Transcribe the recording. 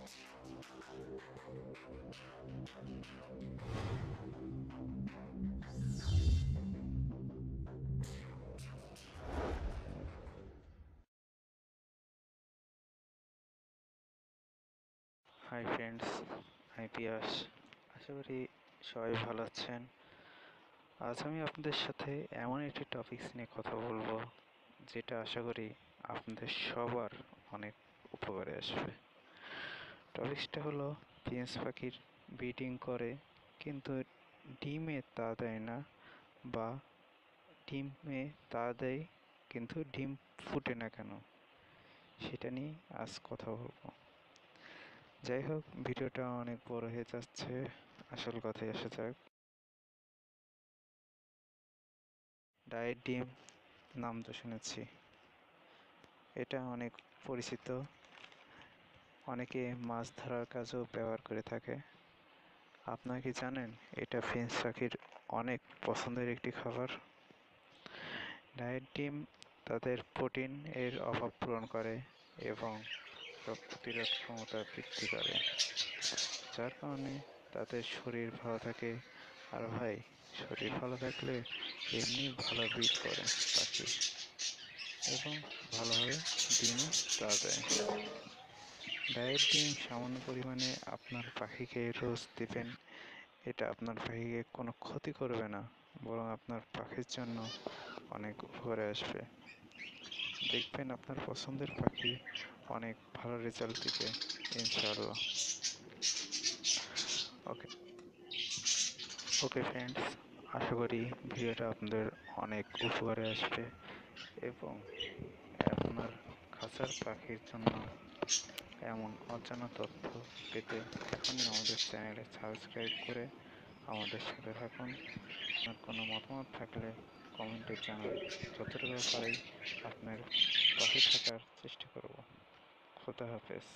Hi friends, আমি পিয়াস। আশা করি সবাই ভালো আছেন। আজ আমি আপনাদের সাথে এমন একটি টপিকস নিয়ে কথা বলবো যেটা আশা করি আপনাদের সবার অনেক উপকারে আসবে। টপিকসটা হলো ফিঞ্চ পাখির ব্রিডিং করে কিন্তু ডিমে তা দেয় না, বা ডিমে তা দেয় কিন্তু ডিম ফুটে না কেন, সেটা নিয়ে আজ কথা বলবো। যাই হোক, ভিডিওটা অনেক বড় হয়ে যাচ্ছে, আসল কথায় আসা যাক। ডায়েট ডিম নাম তো শুনেছি, এটা অনেক পরিচিত, অনেকে মাছ ধরার কাজেও ব্যবহার করে থাকে। আপনারা কি জানেন এটা ফিঞ্চ পাখির অনেক পছন্দের একটি খাবার? ডায়েট ডিম তাদের প্রোটিন এর অভাব পূরণ করে এবং রোগ প্রতিরোধ ক্ষমতা বৃদ্ধি করে, যার কারণে তাদের শরীর ভালো থাকে। আর ভাই, শরীর ভালো থাকলে এমনি ভালো ব্রিড করে পাখি এবং ভালোভাবে ডিমও তা দেয়। ডায়েট ডিম সামান্য পরিমাণে আপনার পাখিকে রোজ দিবেন, এটা আপনার পাখিকে কোনো ক্ষতি করবে না, বরং আপনার পাখির জন্য অনেক উপকারে আসবে। দেখবেন আপনার পছন্দের পাখি অনেক ভালো রেজাল্ট দিবে ইনশাআল্লাহ। ওকে ওকে ফ্রেন্ডস, আশা করি ভিডিওটা আপনাদের অনেক উপকারে আসবে এবং আপনার খাঁচার পাখির জন্য এমন অজানা তথ্য পেতে এখনই আমাদের চ্যানেলে সাবস্ক্রাইব করে আমাদের সাথে থাকুন। আপনার কোনো মতামত থাকলে কমেন্টে জানান, যতটুকু পারি আপনার পাশে থাকার চেষ্টা করব। খোদা হাফেজ।